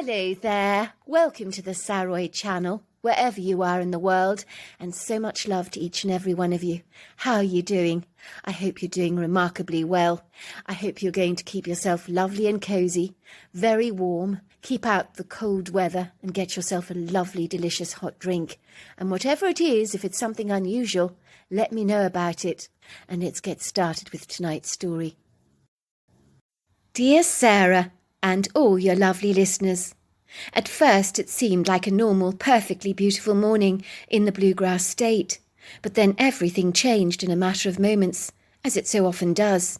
Hello there, welcome to the Saroy channel, wherever you are in the world, and so much love to each and every one of you. How are you doing? I hope you're doing remarkably well. I hope you're going to keep yourself lovely and cosy, very warm, keep out the cold weather and get yourself a lovely, delicious hot drink. And whatever it is, if it's something unusual, let me know about it. And let's get started with tonight's story. Dear Sarah, and all your lovely listeners. At first it seemed like a normal, perfectly beautiful morning in the bluegrass state, but then everything changed in a matter of moments, as it so often does.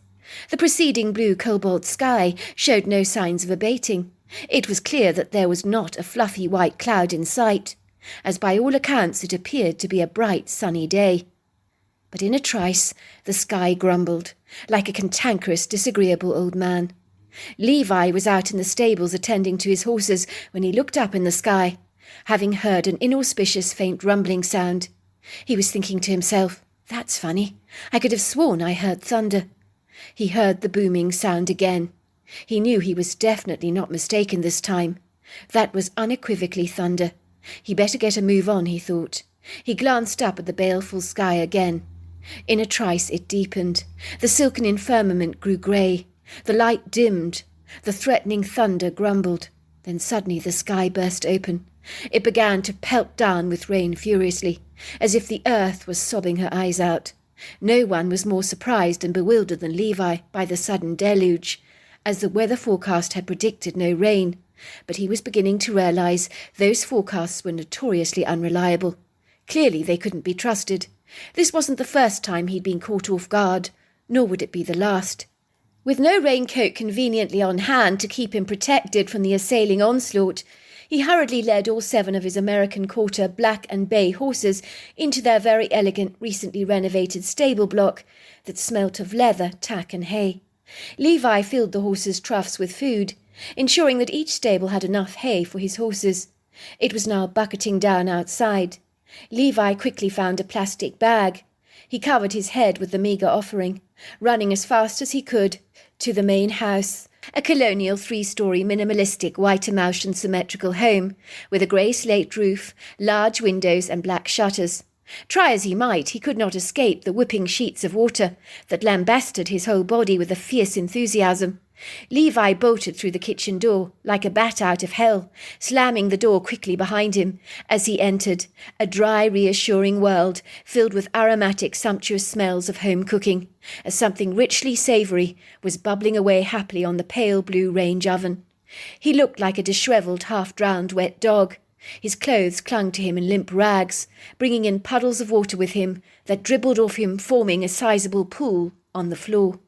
The preceding blue cobalt sky showed no signs of abating. It was clear that there was not a fluffy white cloud in sight, as by all accounts it appeared to be a bright sunny day. But in a trice the sky grumbled, like a cantankerous, disagreeable old man. Levi was out in the stables attending to his horses when he looked up in the sky, having heard an inauspicious faint rumbling sound. He was thinking to himself, "That's funny. I could have sworn I heard thunder." He heard the booming sound again. He knew he was definitely not mistaken this time. That was unequivocally thunder. He better get a move on, he thought. He glanced up at the baleful sky again. In a trice it deepened. The silken firmament grew grey. The light dimmed. The threatening thunder grumbled. Then suddenly the sky burst open. It began to pelt down with rain furiously, as if the earth was sobbing her eyes out. No one was more surprised and bewildered than Levi by the sudden deluge, as the weather forecast had predicted no rain. But he was beginning to realize those forecasts were notoriously unreliable. Clearly they couldn't be trusted. This wasn't the first time he'd been caught off guard, nor would it be the last. With no raincoat conveniently on hand to keep him protected from the assailing onslaught, he hurriedly led all 7 of his American quarter black and bay horses into their very elegant, recently renovated stable block that smelt of leather, tack and hay. Levi filled the horses' troughs with food, ensuring that each stable had enough hay for his horses. It was now bucketing down outside. Levi quickly found a plastic bag. He covered his head with the meagre offering, running as fast as he could to the main house, a colonial 3-story minimalistic white emulsion symmetrical home with a grey slate roof, large windows and black shutters. Try as he might, he could not escape the whipping sheets of water that lambasted his whole body with a fierce enthusiasm. Levi bolted through the kitchen door like a bat out of hell, slamming the door quickly behind him as he entered, a dry, reassuring world filled with aromatic, sumptuous smells of home cooking, as something richly savoury was bubbling away happily on the pale blue range oven. He looked like a dishevelled, half-drowned wet dog. His clothes clung to him in limp rags, bringing in puddles of water with him that dribbled off him, forming a sizable pool on the floor.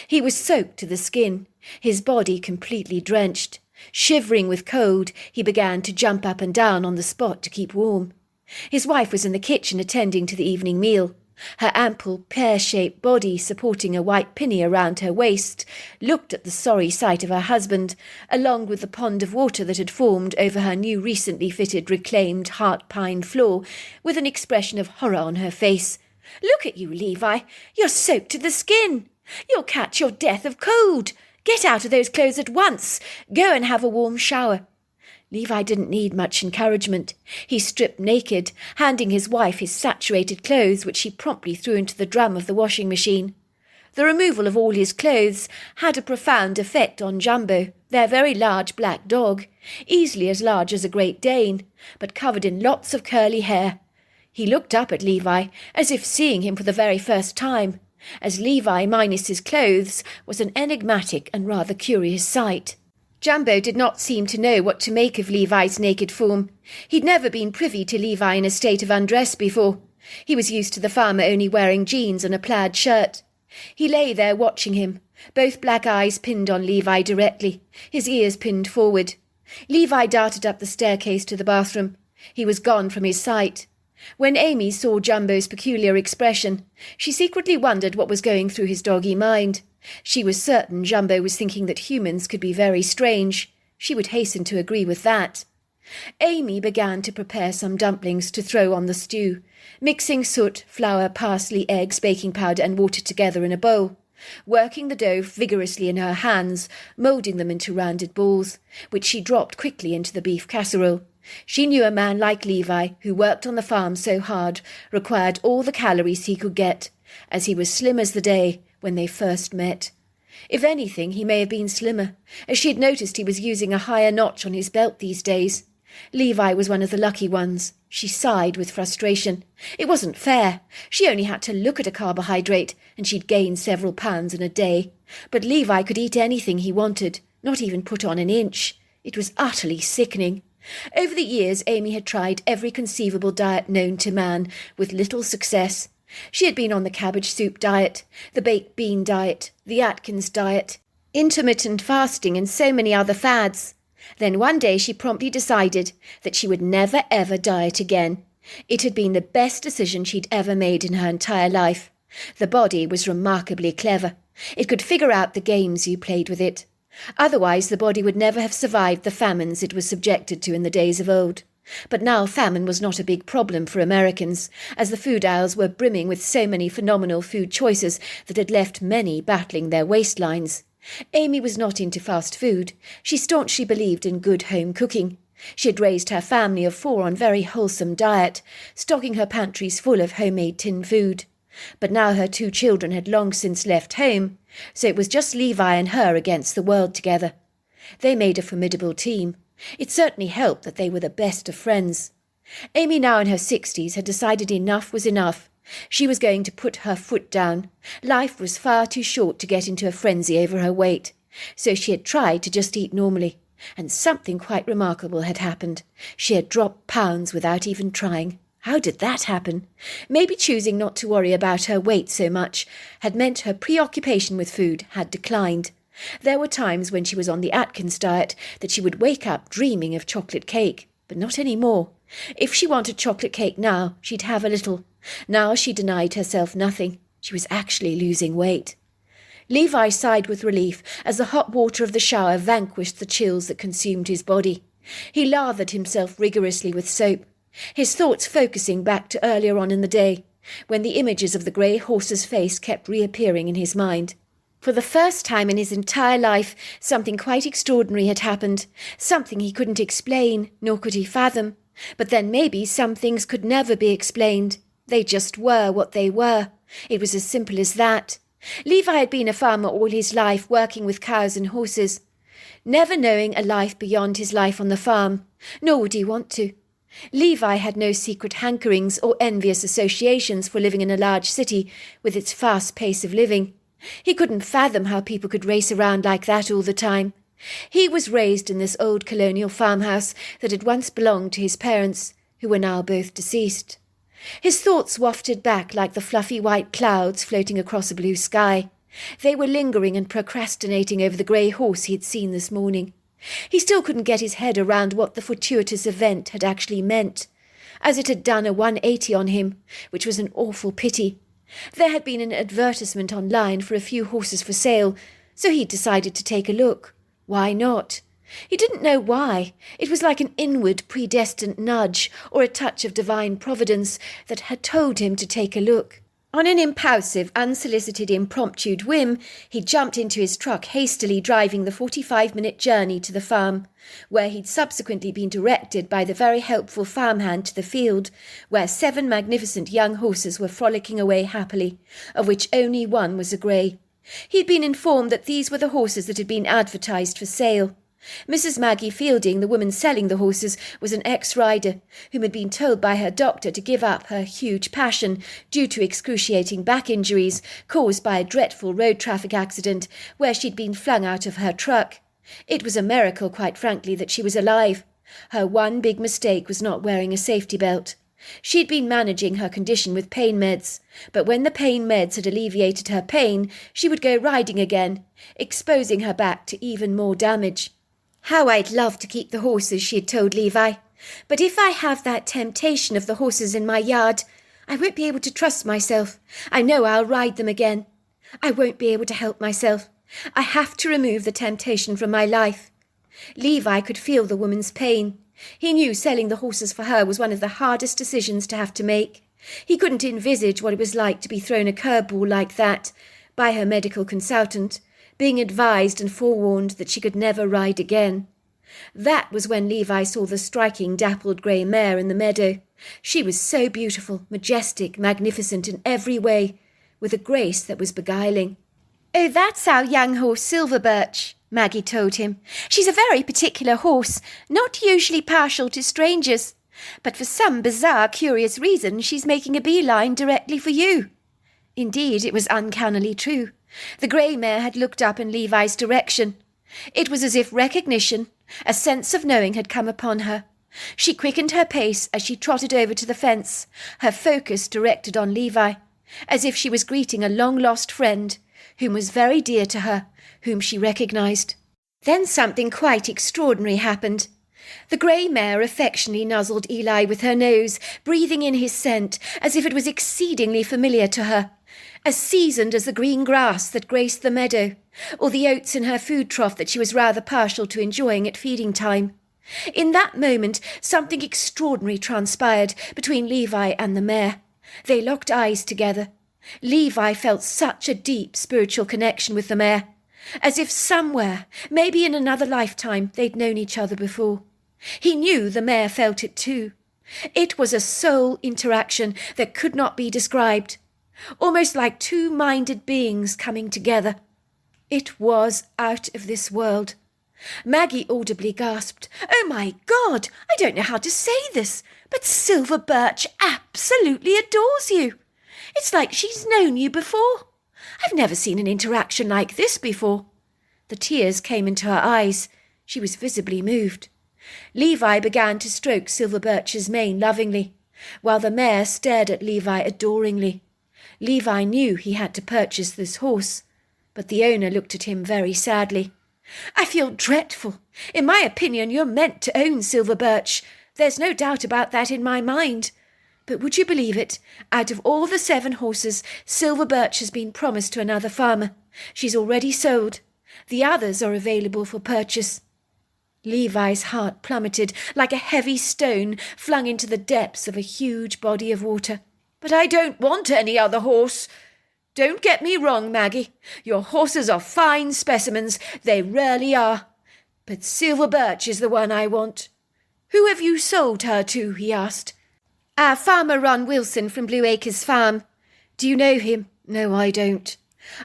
He was soaked to the skin, his body completely drenched. Shivering with cold, he began to jump up and down on the spot to keep warm. His wife was in the kitchen attending to the evening meal. Her ample, pear-shaped body, supporting a white pinny around her waist, looked at the sorry sight of her husband, along with the pond of water that had formed over her new recently fitted reclaimed heart-pine floor, with an expression of horror on her face. "Look at you, Levi. You're soaked to the skin. You'll catch your death of cold. Get out of those clothes at once. Go and have a warm shower." Levi didn't need much encouragement. He stripped naked, handing his wife his saturated clothes, which she promptly threw into the drum of the washing machine. The removal of all his clothes had a profound effect on Jumbo, their very large black dog, easily as large as a Great Dane, but covered in lots of curly hair. He looked up at Levi, as if seeing him for the very first time, as Levi minus his clothes was an enigmatic and rather curious sight. Jumbo did not seem to know what to make of Levi's naked form. He'd never been privy to Levi in a state of undress before. He was used to the farmer only wearing jeans and a plaid shirt. He lay there watching him, both black eyes pinned on Levi directly, his ears pinned forward. Levi darted up the staircase to the bathroom. He was gone from his sight. When Amy saw Jumbo's peculiar expression, she secretly wondered what was going through his doggy mind. She was certain Jumbo was thinking that humans could be very strange. She would hasten to agree with that. Amy began to prepare some dumplings to throw on the stew, mixing soot, flour, parsley, eggs, baking powder and water together in a bowl. working the dough vigorously in her hands, moulding them into rounded balls, which she dropped quickly into the beef casserole. She knew a man like Levi, who worked on the farm so hard, required all the calories he could get, as he was slim as the day when they first met. If anything, he may have been slimmer, as she had noticed he was using a higher notch on his belt these days. Levi was one of the lucky ones. She sighed with frustration. It wasn't fair. She only had to look at a carbohydrate, and she'd gained several pounds in a day. But Levi could eat anything he wanted, not even put on an inch. It was utterly sickening. Over the years, Amy had tried every conceivable diet known to man, with little success. She had been on the cabbage soup diet, the baked bean diet, the Atkins diet, intermittent fasting, and so many other fads. Then one day she promptly decided that she would never ever diet again. It had been the best decision she'd ever made in her entire life. The body was remarkably clever. It could figure out the games you played with it. Otherwise the body would never have survived the famines it was subjected to in the days of old. But now famine was not a big problem for Americans, as the food aisles were brimming with so many phenomenal food choices that had left many battling their waistlines. Amy was not into fast food. She staunchly believed in good home cooking. She had raised her family of 4 on very wholesome diet, stocking her pantries full of homemade tin food. But now her 2 children had long since left home, so it was just Levi and her against the world together. They made a formidable team. It certainly helped that they were the best of friends. Amy, now in her 60s, had decided enough was enough. She was going to put her foot down. Life was far too short to get into a frenzy over her weight. So she had tried to just eat normally. And something quite remarkable had happened. She had dropped pounds without even trying. How did that happen? Maybe choosing not to worry about her weight so much had meant her preoccupation with food had declined. There were times when she was on the Atkins diet that she would wake up dreaming of chocolate cake, but not any more. If she wanted chocolate cake now, she'd have a little. Now she denied herself nothing. She was actually losing weight. Levi sighed with relief as the hot water of the shower vanquished the chills that consumed his body. He lathered himself rigorously with soap, his thoughts focusing back to earlier on in the day, when the images of the grey horse's face kept reappearing in his mind. For the first time in his entire life, something quite extraordinary had happened, something he couldn't explain, nor could he fathom. But then maybe some things could never be explained. They just were what they were. It was as simple as that. Levi had been a farmer all his life, working with cows and horses, never knowing a life beyond his life on the farm, nor would he want to. Levi had no secret hankerings or envious associations for living in a large city with its fast pace of living. He couldn't fathom how people could race around like that all the time. He was raised in this old colonial farmhouse that had once belonged to his parents, who were now both deceased. His thoughts wafted back like the fluffy white clouds floating across a blue sky. They were lingering and procrastinating over the grey horse he had seen this morning. He still couldn't get his head around what the fortuitous event had actually meant, as it had done a 180 on him, which was an awful pity. There had been an advertisement online for a few horses for sale, so he'd decided to take a look. Why not? He didn't know why. It was like an inward predestined nudge or a touch of divine providence that had told him to take a look. On an impulsive, unsolicited, impromptu whim, he jumped into his truck, hastily driving the 45-minute journey to the farm, where he'd subsequently been directed by the very helpful farmhand to the field, where 7 magnificent young horses were frolicking away happily, of which only one was a grey. He'd been informed that these were the horses that had been advertised for sale. Mrs. Maggie Fielding, the woman selling the horses, was an ex-rider whom had been told by her doctor to give up her huge passion due to excruciating back injuries caused by a dreadful road traffic accident where she'd been flung out of her truck. It was a miracle, quite frankly, that she was alive. Her one big mistake was not wearing a safety belt. She'd been managing her condition with pain meds, but when the pain meds had alleviated her pain, she would go riding again, exposing her back to even more damage. How I'd love to keep the horses, she had told Levi. But if I have that temptation of the horses in my yard, I won't be able to trust myself. I know I'll ride them again. I won't be able to help myself. I have to remove the temptation from my life. Levi could feel the woman's pain. He knew selling the horses for her was one of the hardest decisions to have to make. He couldn't envisage what it was like to be thrown a curveball like that, by her medical consultant, being advised and forewarned that she could never ride again. That was when Levi saw the striking dappled grey mare in the meadow. She was so beautiful, majestic, magnificent in every way, with a grace that was beguiling. "Oh, that's our young horse, Silver Birch," Maggie told him. "She's a very particular horse, not usually partial to strangers. But for some bizarre, curious reason, she's making a beeline directly for you." Indeed, it was uncannily true. The grey mare had looked up in Levi's direction. It was as if recognition, a sense of knowing, had come upon her. She quickened her pace as she trotted over to the fence, her focus directed on Levi, as if she was greeting a long-lost friend, whom was very dear to her, whom she recognised. Then something quite extraordinary happened. The grey mare affectionately nuzzled Eli with her nose, breathing in his scent, as if it was exceedingly familiar to her, as seasoned as the green grass that graced the meadow, or the oats in her food trough that she was rather partial to enjoying at feeding time. In that moment, something extraordinary transpired between Levi and the mare. They locked eyes together. Levi felt such a deep spiritual connection with the mare, as if somewhere, maybe in another lifetime, they'd known each other before. He knew the mare felt it too. It was a soul interaction that could not be described, almost like two-minded beings coming together. It was out of this world. Maggie audibly gasped, "Oh my God, I don't know how to say this, but Silver Birch absolutely adores you. It's like she's known you before. I've never seen an interaction like this before." The tears came into her eyes. She was visibly moved. Levi began to stroke Silver Birch's mane lovingly, while the mare stared at Levi adoringly. Levi knew he had to purchase this horse, but the owner looked at him very sadly. "I feel dreadful. In my opinion, you're meant to own Silver Birch. There's no doubt about that in my mind. But would you believe it? Out of all the 7 horses, Silver Birch has been promised to another farmer. She's already sold. The others are available for purchase." Levi's heart plummeted like a heavy stone flung into the depths of a huge body of water. "But I don't want any other horse. Don't get me wrong, Maggie. Your horses are fine specimens. They really are. But Silver Birch is the one I want." "Who have you sold her to?" he asked. "Farmer Ron Wilson from Blue Acres Farm. Do you know him?" "No, I don't."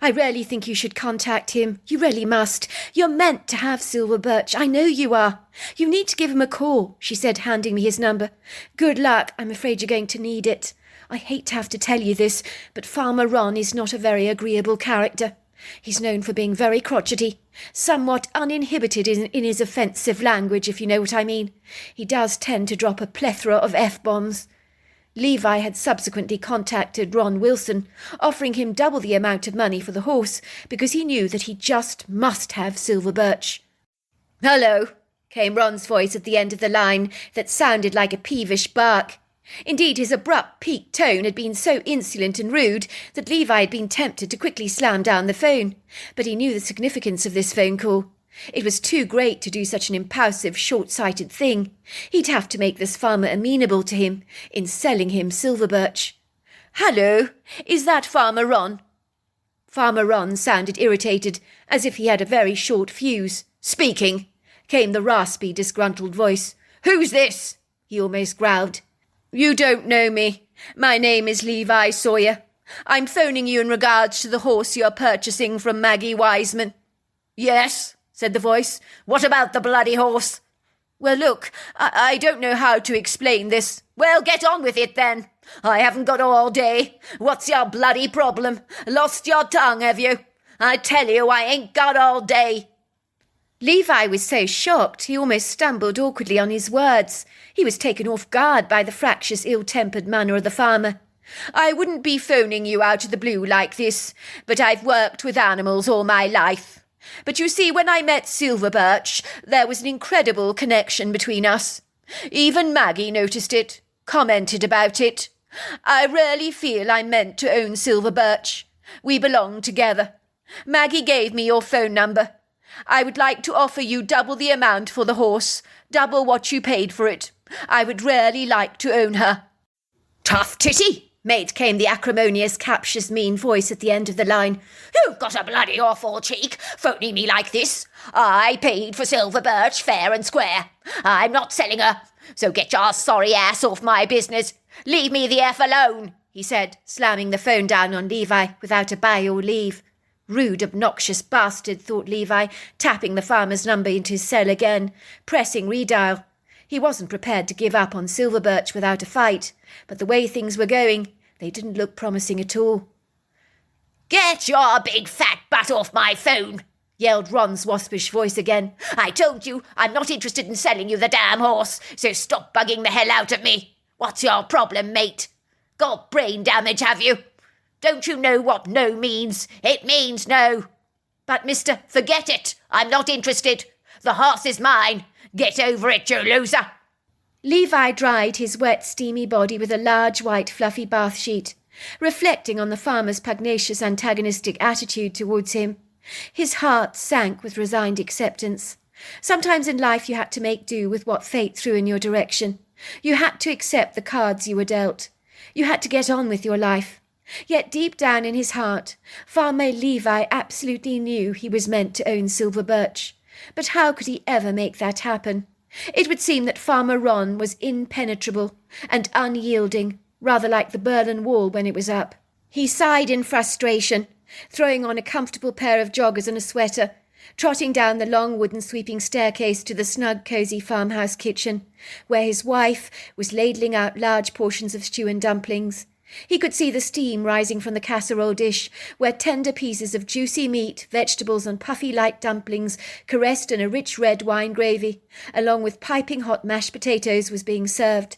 "I really think you should contact him. You really must. You're meant to have Silver Birch. I know you are. You need to give him a call," she said, handing me his number. "Good luck. I'm afraid you're going to need it. I hate to have to tell you this, but Farmer Ron is not a very agreeable character. He's known for being very crotchety, somewhat uninhibited in his offensive language, if you know what I mean. He does tend to drop a plethora of F-bombs. Levi had subsequently contacted Ron Wilson, offering him double the amount of money for the horse, because he knew that he just must have Silver Birch. "Hello," came Ron's voice at the end of the line that sounded like a peevish bark. Indeed, his abrupt, peaked tone had been so insolent and rude that Levi had been tempted to quickly slam down the phone, but he knew the significance of this phone call. It was too great to do such an impulsive, short-sighted thing. He'd have to make this farmer amenable to him in selling him Silver Birch. "Hello, is that Farmer Ron?" Farmer Ron sounded irritated, as if he had a very short fuse. "Speaking," came the raspy, disgruntled voice. "Who's this?" he almost growled. "You don't know me. My name is Levi Sawyer. I'm phoning you in regards to the horse you're purchasing from Maggie Wiseman." "Yes," said the voice. "What about the bloody horse?" "Well, look, I don't know how to explain this." "Well, get on with it then. I haven't got all day. What's your bloody problem? Lost your tongue, have you? I tell you, I ain't got all day." Levi was so shocked he almost stumbled awkwardly on his words. He was taken off guard by the fractious, ill-tempered manner of the farmer. "I wouldn't be phoning you out of the blue like this, but I've worked with animals all my life. But you see, when I met Silver Birch, there was an incredible connection between us. Even Maggie noticed it, commented about it. I really feel I'm meant to own Silver Birch. We belong together. Maggie gave me your phone number. I would like to offer you double the amount for the horse, double what you paid for it. I would really like to own her." "Tough titty," Mate, came the acrimonious, captious, mean voice at the end of the line. You've got a bloody awful cheek, phoning me like this. I paid for Silver Birch fair and square. I'm not selling her, so get your sorry ass off my business. Leave me the F alone, he said, slamming the phone down on Levi without a bye or leave. Rude, obnoxious bastard, thought Levi, tapping the farmer's number into his cell again, pressing redial. He wasn't prepared to give up on Silver Birch without a fight, but the way things were going, they didn't look promising at all. Get your big fat butt off my phone, yelled Ron's waspish voice again. I told you I'm not interested in selling you the damn horse, so stop bugging the hell out of me. What's your problem, mate? Got brain damage, have you? Don't you know what no means? It means no. But, mister, forget it. I'm not interested. The horse is mine. Get over it, you loser. Levi dried his wet, steamy body with a large, white, fluffy bath sheet, reflecting on the farmer's pugnacious, antagonistic attitude towards him. His heart sank with resigned acceptance. Sometimes in life you had to make do with what fate threw in your direction. You had to accept the cards you were dealt. You had to get on with your life. Yet deep down in his heart, Farmer Levi absolutely knew he was meant to own Silver Birch. But how could he ever make that happen? It would seem that Farmer Ron was impenetrable and unyielding, rather like the Berlin Wall when it was up. He sighed in frustration, throwing on a comfortable pair of joggers and a sweater, trotting down the long wooden sweeping staircase to the snug, cosy farmhouse kitchen, where his wife was ladling out large portions of stew and dumplings. He could see the steam rising from the casserole dish, where tender pieces of juicy meat, vegetables and puffy light dumplings caressed in a rich red wine gravy, along with piping hot mashed potatoes, was being served.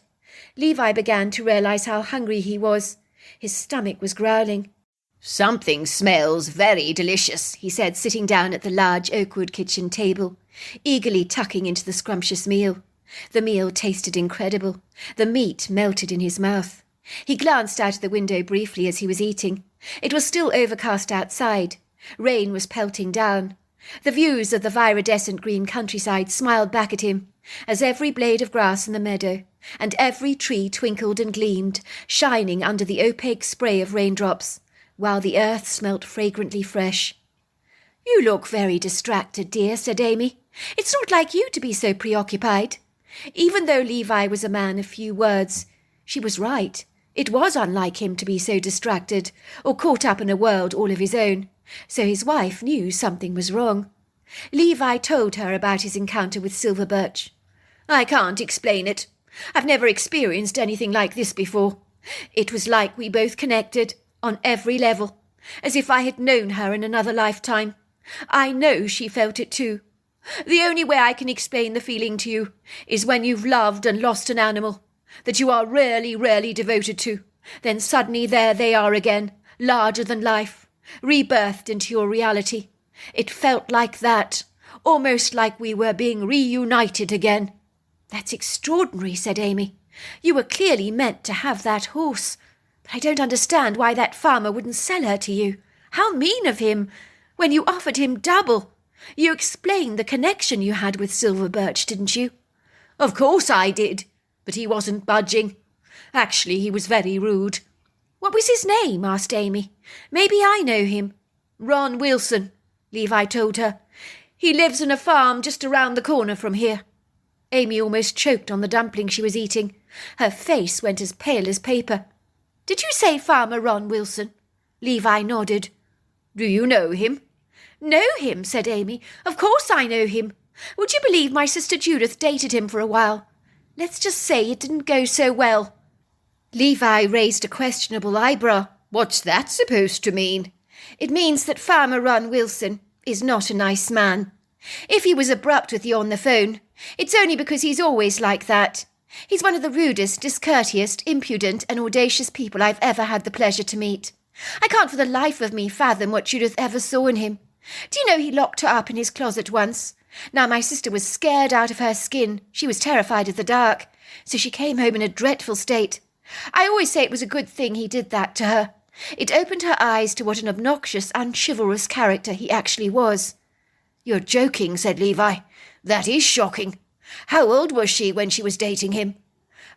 Levi began to realize how hungry he was. His stomach was growling. Something smells very delicious, he said, sitting down at the large oakwood kitchen table, eagerly tucking into the scrumptious meal. The meal tasted incredible. The meat melted in his mouth. He glanced out of the window briefly as he was eating. It was still overcast outside. Rain was pelting down. The views of the viridescent green countryside smiled back at him, as every blade of grass in the meadow and every tree twinkled and gleamed, shining under the opaque spray of raindrops, while the earth smelt fragrantly fresh. "You look very distracted, dear," said Amy. "It's not like you to be so preoccupied." Even though Levi was a man of few words, she was right. It was unlike him to be so distracted, or caught up in a world all of his own, so his wife knew something was wrong. Levi told her about his encounter with Silver Birch. "I can't explain it. I've never experienced anything like this before. It was like we both connected, on every level, as if I had known her in another lifetime. I know she felt it too. The only way I can explain the feeling to you is when you've loved and lost an animal that you are really, really devoted to. Then suddenly there they are again, larger than life, rebirthed into your reality. It felt like that, almost like we were being reunited again." "That's extraordinary," said Amy. "You were clearly meant to have that horse. But I don't understand why that farmer wouldn't sell her to you. How mean of him, when you offered him double. You explained the connection you had with Silver Birch, didn't you?" "Of course I did. But he wasn't budging. Actually, he was very rude." "What was his name?" asked Amy. "Maybe I know him." "Ron Wilson," Levi told her. "He lives on a farm just around the corner from here." Amy almost choked on the dumpling she was eating. Her face went as pale as paper. "Did you say Farmer Ron Wilson?" Levi nodded. "Do you know him?" "Know him?" said Amy. "Of course I know him. Would you believe my sister Judith dated him for a while? Let's just say it didn't go so well." Levi raised a questionable eyebrow. "What's that supposed to mean?" "It means that Farmer Ron Wilson is not a nice man. If he was abrupt with you on the phone, it's only because he's always like that. He's one of the rudest, discourteous, impudent and audacious people I've ever had the pleasure to meet. I can't for the life of me fathom what Judith ever saw in him. Do you know he locked her up in his closet once? Now my sister was scared out of her skin. She was terrified of the dark, so she came home in a dreadful state. I always say it was a good thing he did that to her. It opened her eyes to what an obnoxious, unchivalrous character he actually was." "You're joking," said Levi. "That is shocking. How old was she when she was dating him?"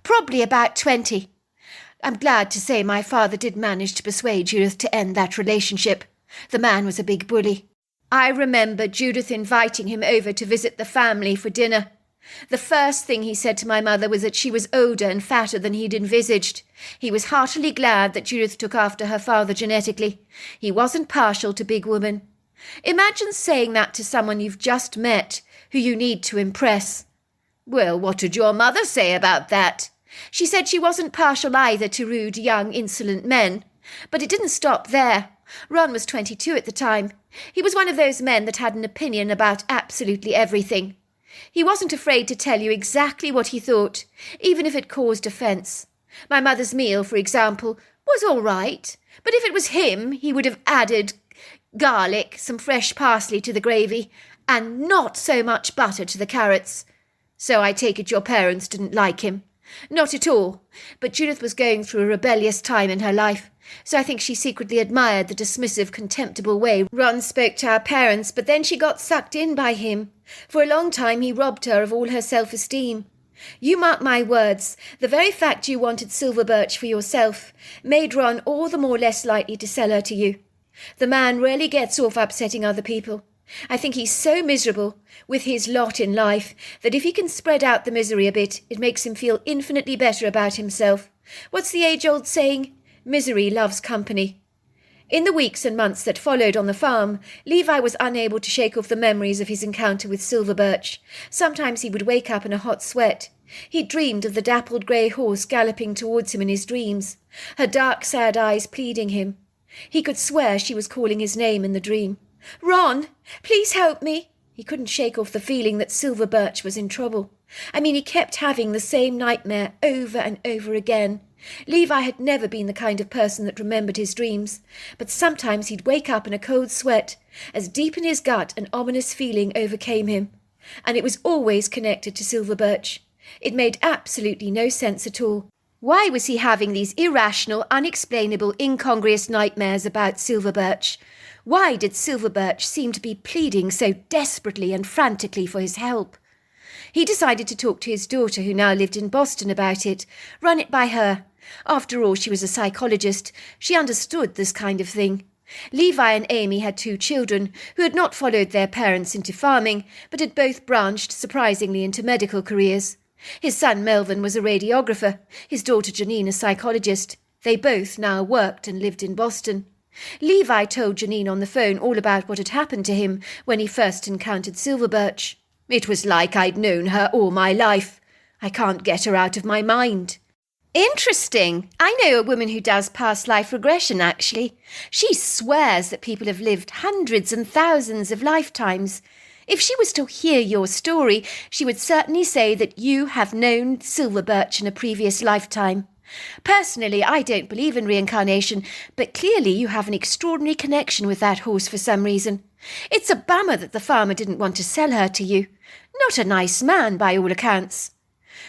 "Probably about 20. I'm glad to say my father did manage to persuade Judith to end that relationship. The man was a big bully. I remember Judith inviting him over to visit the family for dinner. The first thing he said to my mother was that she was older and fatter than he'd envisaged. He was heartily glad that Judith took after her father genetically. He wasn't partial to big women. Imagine saying that to someone you've just met, who you need to impress. Well, what did your mother say about that? She said she wasn't partial either to rude, young, insolent men. But it didn't stop there. Ron was 22 at the time. He was one of those men that had an opinion about absolutely everything. He wasn't afraid to tell you exactly what he thought, even if it caused offence. My mother's meal, for example, was all right, but if it was him, he would have added garlic, some fresh parsley to the gravy, and not so much butter to the carrots. So I take it your parents didn't like him. Not at all, but Judith was going through a rebellious time in her life, so I think she secretly admired the dismissive, contemptible way Ron spoke to our parents, but then she got sucked in by him. For a long time he robbed her of all her self-esteem. You mark my words, the very fact you wanted silver birch for yourself made Ron all the more less likely to sell her to you. The man really gets off upsetting other people. I think he's so miserable with his lot in life that if he can spread out the misery a bit, it makes him feel infinitely better about himself. What's the age-old saying? Misery loves company. In the weeks and months that followed on the farm, Levi was unable to shake off the memories of his encounter with silver birch. Sometimes he would wake up in a hot sweat. He dreamed of the dappled grey horse galloping towards him in his dreams, her dark, sad eyes pleading him. He could swear she was calling his name in the dream. "Ron, please help me." He couldn't shake off the feeling that silver birch was in trouble. He kept having the same nightmare over and over again. Levi had never been the kind of person that remembered his dreams, but sometimes he'd wake up in a cold sweat, as deep in his gut an ominous feeling overcame him. And it was always connected to silver birch. It made absolutely no sense at all. Why was he having these irrational, unexplainable, incongruous nightmares about silver birch? Why did silver birch seem to be pleading so desperately and frantically for his help? He decided to talk to his daughter, who now lived in Boston, about it, run it by her. After all, she was a psychologist. She understood this kind of thing. Levi and Amy had 2 children who had not followed their parents into farming, but had both branched surprisingly into medical careers. His son Melvin was a radiographer, his daughter Janine a psychologist. They both now worked and lived in Boston. Levi told Janine on the phone all about what had happened to him when he first encountered silver birch. "It was like I'd known her all my life. I can't get her out of my mind." Interesting. I know a woman who does past life regression, actually. She swears that people have lived hundreds and thousands of lifetimes. If she was to hear your story, she would certainly say that you have known silver birch in a previous lifetime. Personally, I don't believe in reincarnation, but clearly you have an extraordinary connection with that horse for some reason. It's a bummer that the farmer didn't want to sell her to you. Not a nice man, by all accounts.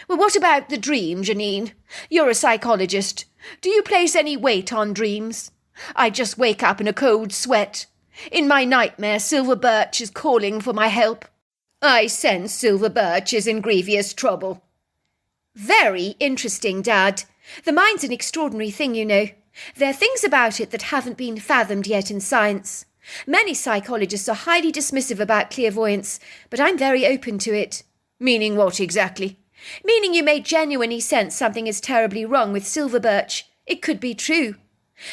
Well, what about the dream, Janine? You're a psychologist. Do you place any weight on dreams? I just wake up in a cold sweat. In my nightmare, silver birch is calling for my help. I sense silver birch is in grievous trouble. Very interesting, Dad. The mind's an extraordinary thing, you know. There are things about it that haven't been fathomed yet in science. Many psychologists are highly dismissive about clairvoyance, but I'm very open to it. Meaning what exactly? Meaning you may genuinely sense something is terribly wrong with silver birch. It could be true.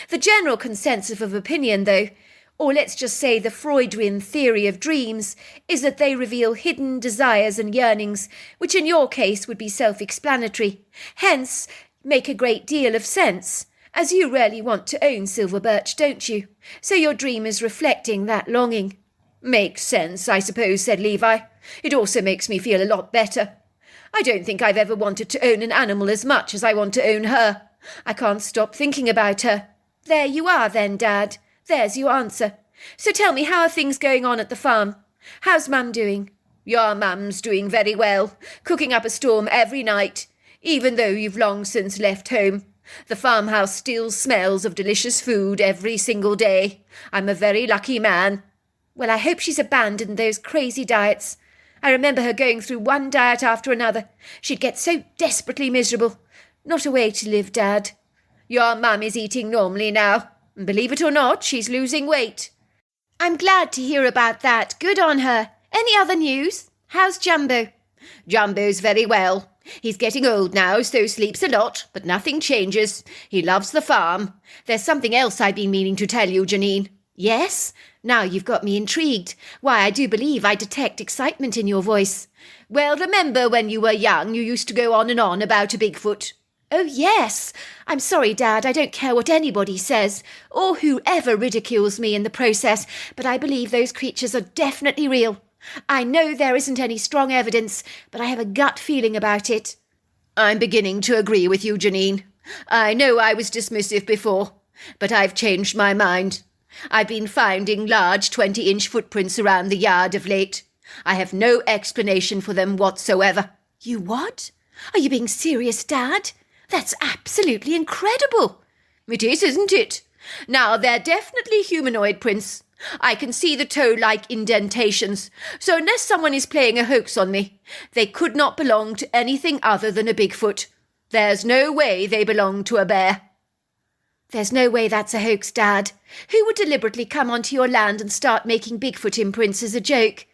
The general consensus of opinion, though, or let's just say the Freudian theory of dreams, is that they reveal hidden desires and yearnings, which in your case would be self-explanatory, hence make a great deal of sense, as you really want to own silver birch, don't you? So your dream is reflecting that longing. Makes sense, I suppose, said Levi. It also makes me feel a lot better. I don't think I've ever wanted to own an animal as much as I want to own her. I can't stop thinking about her. There you are then, Dad. There's your answer. So tell me, how are things going on at the farm? How's Mum doing? Your Mum's doing very well, cooking up a storm every night, even though you've long since left home. The farmhouse still smells of delicious food every single day. I'm a very lucky man. Well, I hope she's abandoned those crazy diets. I remember her going through one diet after another. She'd get so desperately miserable. Not a way to live, Dad. Your mum is eating normally now. And believe it or not, she's losing weight. I'm glad to hear about that. Good on her. Any other news? How's Jumbo? Jumbo's very well. He's getting old now, so sleeps a lot, but nothing changes. He loves the farm. There's something else I've been meaning to tell you, Janine. Yes? Now you've got me intrigued. Why, I do believe I detect excitement in your voice. Well, remember when you were young, you used to go on and on about a Bigfoot? Oh, yes. I'm sorry, Dad, I don't care what anybody says, or whoever ridicules me in the process, but I believe those creatures are definitely real. I know there isn't any strong evidence, but I have a gut feeling about it. I'm beginning to agree with you, Janine. I know I was dismissive before, but I've changed my mind. I've been finding large 20-inch footprints around the yard of late. I have no explanation for them whatsoever. You what? Are you being serious, Dad? That's absolutely incredible. It is, isn't it? Now, they're definitely humanoid prints. I can see the toe-like indentations, so unless someone is playing a hoax on me, they could not belong to anything other than a Bigfoot. There's no way they belong to a bear. There's no way that's a hoax, Dad. Who would deliberately come onto your land and start making Bigfoot imprints as a joke?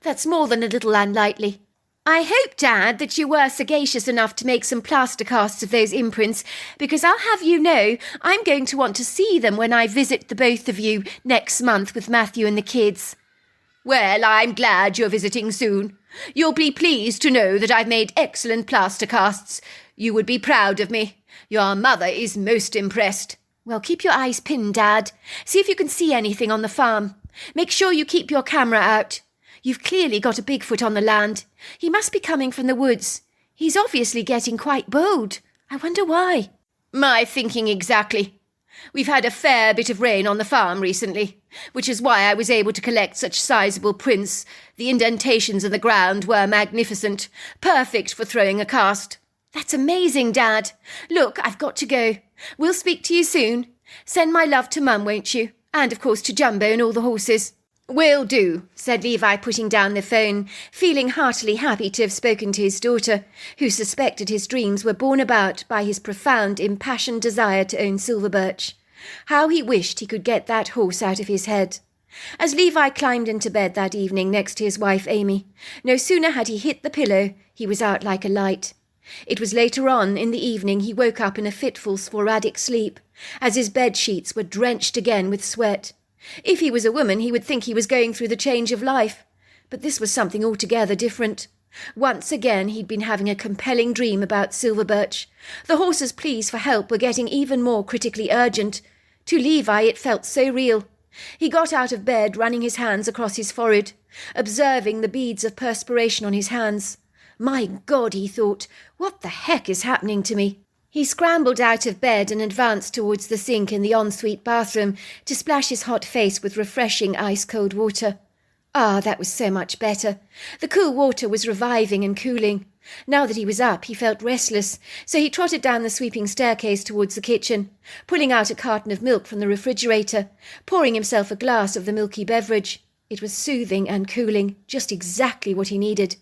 That's more than a little unlikely. I hope, Dad, that you were sagacious enough to make some plaster casts of those imprints, because I'll have you know I'm going to want to see them when I visit the both of you next month with Matthew and the kids. Well, I'm glad you're visiting soon. You'll be pleased to know that I've made excellent plaster casts. You would be proud of me. Your mother is most impressed. Well, keep your eyes pinned, Dad. See if you can see anything on the farm. Make sure you keep your camera out. You've clearly got a Bigfoot on the land. He must be coming from the woods. He's obviously getting quite bold. I wonder why. My thinking exactly. We've had a fair bit of rain on the farm recently, which is why I was able to collect such sizable prints. The indentations in the ground were magnificent, perfect for throwing a cast. That's amazing, Dad. Look, I've got to go. We'll speak to you soon. Send my love to Mum, won't you? And, of course, to Jumbo and all the horses. Will do, said Levi, putting down the phone, feeling heartily happy to have spoken to his daughter, who suspected his dreams were borne about by his profound, impassioned desire to own Silverbirch. How he wished he could get that horse out of his head. As Levi climbed into bed that evening next to his wife Amy, no sooner had he hit the pillow, he was out like a light. It was later on in the evening he woke up in a fitful, sporadic sleep, as his bed sheets were drenched again with sweat. If he was a woman, he would think he was going through the change of life. But this was something altogether different. Once again he'd been having a compelling dream about Silverbirch. The horse's pleas for help were getting even more critically urgent. To Levi it felt so real. He got out of bed, running his hands across his forehead, observing the beads of perspiration on his hands. My God, he thought, what the heck is happening to me? He scrambled out of bed and advanced towards the sink in the ensuite bathroom to splash his hot face with refreshing ice-cold water. Ah, that was so much better. The cool water was reviving and cooling. Now that he was up, he felt restless, so he trotted down the sweeping staircase towards the kitchen, pulling out a carton of milk from the refrigerator, pouring himself a glass of the milky beverage. It was soothing and cooling, just exactly what he needed.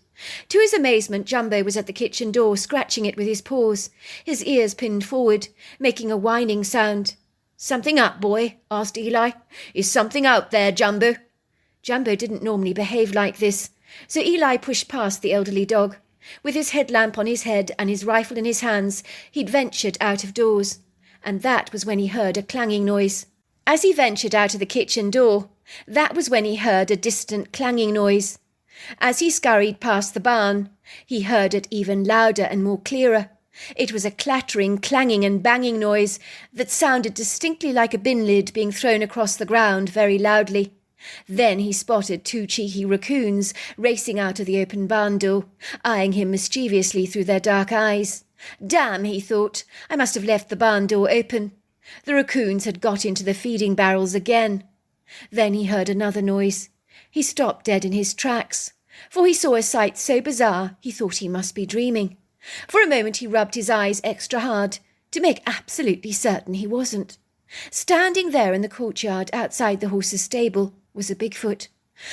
To his amazement, Jumbo was at the kitchen door, scratching it with his paws, his ears pinned forward, making a whining sound. "Something up, boy?" asked Eli. "Is something out there, Jumbo?" Jumbo didn't normally behave like this, so Eli pushed past the elderly dog. With his headlamp on his head and his rifle in his hands, he'd ventured out of doors, and that was when he heard a clanging noise. As he ventured out of the kitchen door, that was when he heard a distant clanging noise. As he scurried past the barn, he heard it even louder and more clearer. It was a clattering, clanging and banging noise that sounded distinctly like a bin lid being thrown across the ground very loudly. Then he spotted two cheeky raccoons racing out of the open barn door, eyeing him mischievously through their dark eyes. Damn, he thought, I must have left the barn door open. The raccoons had got into the feeding barrels again. Then he heard another noise. He stopped dead in his tracks, for he saw a sight so bizarre he thought he must be dreaming. For a moment he rubbed his eyes extra hard to make absolutely certain he wasn't. Standing there in the courtyard outside the horse's stable was a Bigfoot,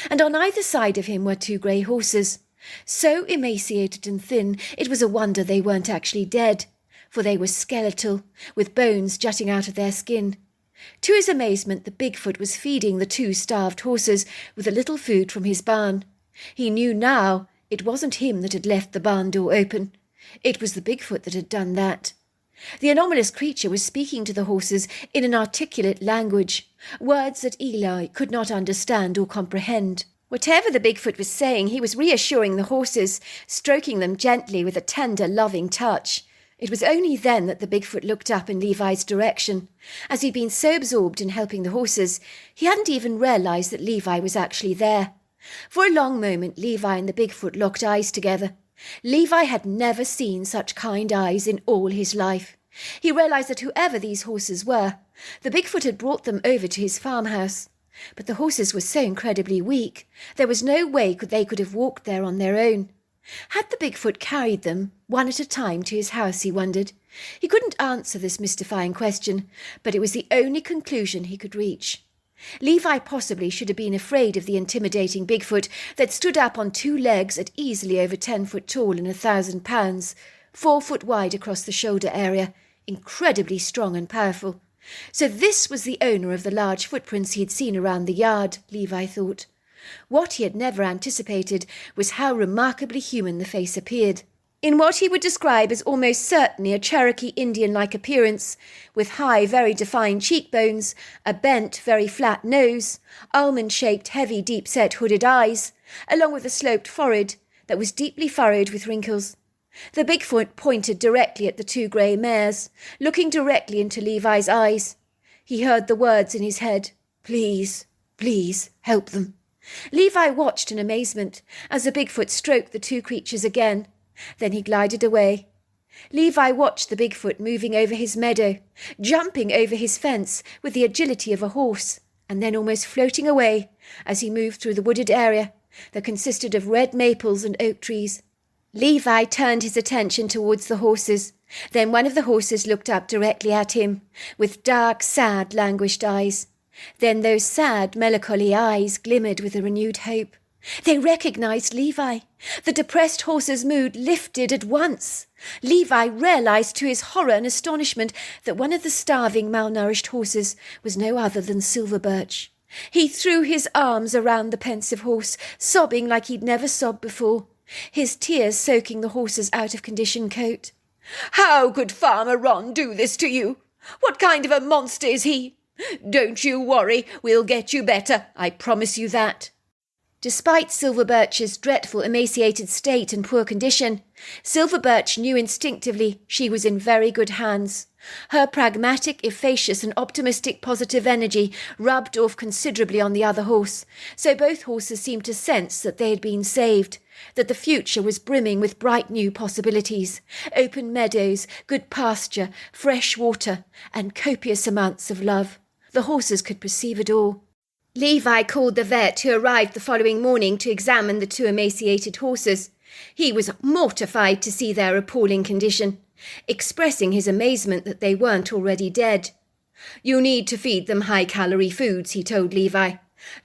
and on either side of him were two grey horses, so emaciated and thin it was a wonder they weren't actually dead, for they were skeletal, with bones jutting out of their skin. To his amazement, the Bigfoot was feeding the 2 starved horses with a little food from his barn. He knew now it wasn't him that had left the barn door open. It was the Bigfoot that had done that. The anomalous creature was speaking to the horses in an articulate language, words that Eli could not understand or comprehend. Whatever the Bigfoot was saying, he was reassuring the horses, stroking them gently with a tender, loving touch. It was only then that the Bigfoot looked up in Levi's direction. As he'd been so absorbed in helping the horses, he hadn't even realized that Levi was actually there. For a long moment, Levi and the Bigfoot locked eyes together. Levi had never seen such kind eyes in all his life. He realized that whoever these horses were, the Bigfoot had brought them over to his farmhouse. But the horses were so incredibly weak, there was no way they could have walked there on their own. Had the Bigfoot carried them, one at a time, to his house, he wondered? He couldn't answer this mystifying question, but it was the only conclusion he could reach. Levi possibly should have been afraid of the intimidating Bigfoot that stood up on 2 legs at easily over 10 foot tall and 1,000 pounds, 4 foot wide across the shoulder area, incredibly strong and powerful. So this was the owner of the large footprints he had seen around the yard, Levi thought. What he had never anticipated was how remarkably human the face appeared. In what he would describe as almost certainly a Cherokee Indian-like appearance, with high, very defined cheekbones, a bent, very flat nose, almond-shaped, heavy, deep-set hooded eyes, along with a sloped forehead that was deeply furrowed with wrinkles. The Bigfoot pointed directly at the 2 grey mares, looking directly into Levi's eyes. He heard the words in his head, "Please, please, help them." Levi watched in amazement as the Bigfoot stroked the 2 creatures again. Then he glided away. Levi watched the Bigfoot moving over his meadow, jumping over his fence with the agility of a horse, and then almost floating away as he moved through the wooded area that consisted of red maples and oak trees. Levi turned his attention towards the horses. Then one of the horses looked up directly at him, with dark, sad, languished eyes. Then those sad, melancholy eyes glimmered with a renewed hope. They recognized Levi. The depressed horse's mood lifted at once. Levi realized to his horror and astonishment that one of the starving, malnourished horses was no other than Silver Birch. He threw his arms around the pensive horse, sobbing like he'd never sobbed before, his tears soaking the horse's out-of-condition coat. "How could Farmer Ron do this to you? What kind of a monster is he? Don't you worry, we'll get you better, I promise you that." Despite Silver Birch's dreadful emaciated state and poor condition, Silver Birch knew instinctively she was in very good hands. Her pragmatic, efficacious and optimistic positive energy rubbed off considerably on the other horse, so both horses seemed to sense that they had been saved, that the future was brimming with bright new possibilities, open meadows, good pasture, fresh water, and copious amounts of love. The horses could perceive it all. Levi called the vet, who arrived the following morning to examine the 2 emaciated horses. He was mortified to see their appalling condition, expressing his amazement that they weren't already dead. "You need to feed them high-calorie foods," he told Levi.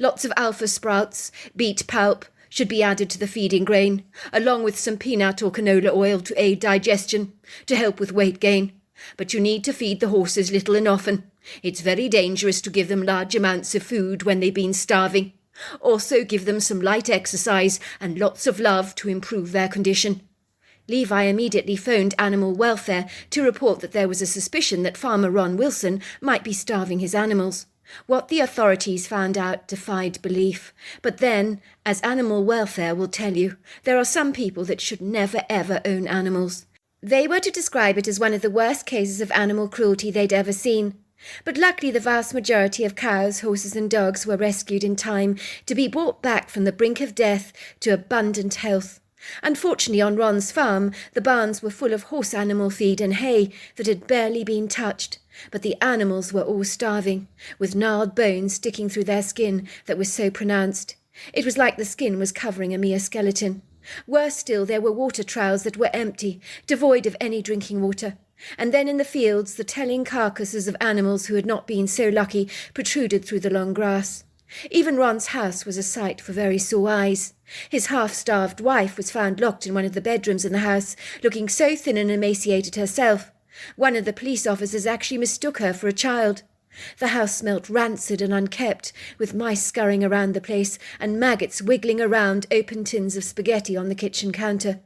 "Lots of alpha sprouts, beet pulp should be added to the feeding grain, along with some peanut or canola oil to aid digestion, to help with weight gain. But you need to feed the horses little and often. It's very dangerous to give them large amounts of food when they've been starving. Also give them some light exercise and lots of love to improve their condition." Levi immediately phoned Animal Welfare to report that there was a suspicion that Farmer Ron Wilson might be starving his animals. What the authorities found out defied belief. But then, as Animal Welfare will tell you, there are some people that should never ever own animals. They were to describe it as one of the worst cases of animal cruelty they'd ever seen. But luckily the vast majority of cows, horses and dogs were rescued in time to be brought back from the brink of death to abundant health. Unfortunately, on Ron's farm, the barns were full of horse animal feed and hay that had barely been touched, but the animals were all starving, with gnarled bones sticking through their skin that was so pronounced. It was like the skin was covering a mere skeleton. Worse still, there were water troughs that were empty, devoid of any drinking water. And then in the fields, the telling carcasses of animals who had not been so lucky protruded through the long grass. Even Ron's house was a sight for very sore eyes. His half-starved wife was found locked in one of the bedrooms in the house, looking so thin and emaciated herself One of the police officers actually mistook her for a child. The house smelt rancid and unkept, with mice scurrying around the place and maggots wiggling around open tins of spaghetti on the kitchen counter.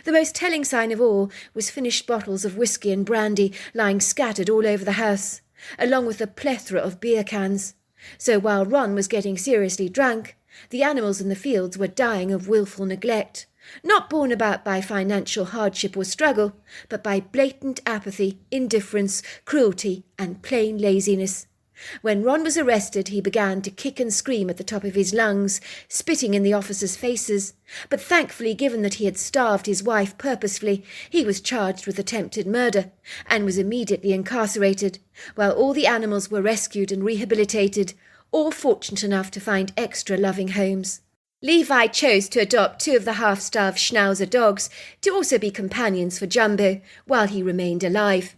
The most telling sign of all was finished bottles of whiskey and brandy lying scattered all over the house, along with a plethora of beer cans. So while Ron was getting seriously drunk, the animals in the fields were dying of wilful neglect, not borne about by financial hardship or struggle, but by blatant apathy, indifference, cruelty, and plain laziness. When Ron was arrested, he began to kick and scream at the top of his lungs, spitting in the officers' faces. But thankfully, given that he had starved his wife purposefully, he was charged with attempted murder and was immediately incarcerated, while all the animals were rescued and rehabilitated, all fortunate enough to find extra loving homes. Levi chose to adopt 2 of the half-starved Schnauzer dogs to also be companions for Jumbo while he remained alive.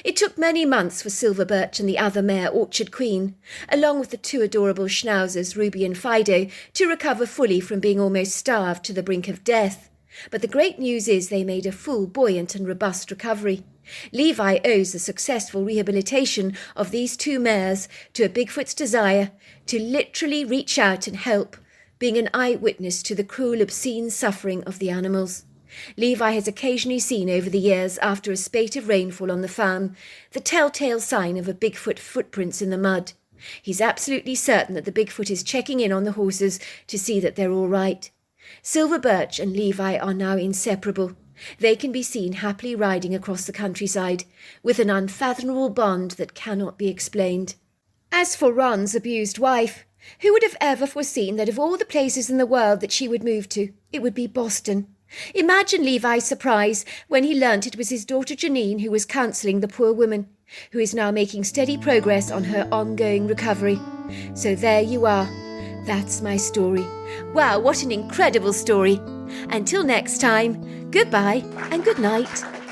It took many months for Silver Birch and the other mare Orchard Queen, along with the 2 adorable Schnauzers Ruby and Fido, to recover fully from being almost starved to the brink of death. But the great news is they made a full, buoyant and robust recovery. Levi owes the successful rehabilitation of these 2 mares to a Bigfoot's desire to literally reach out and help, being an eyewitness to the cruel, obscene suffering of the animals. Levi has occasionally seen over the years, after a spate of rainfall on the farm, the telltale sign of a Bigfoot footprints in the mud. He's absolutely certain that the Bigfoot is checking in on the horses to see that they're all right. Silver Birch and Levi are now inseparable. They can be seen happily riding across the countryside, with an unfathomable bond that cannot be explained. As for Ron's abused wife, who would have ever foreseen that of all the places in the world that she would move to, it would be Boston? Imagine Levi's surprise when he learnt it was his daughter Janine who was counselling the poor woman, who is now making steady progress on her ongoing recovery. So there you are. That's my story. Wow, what an incredible story. Until next time, goodbye and good night.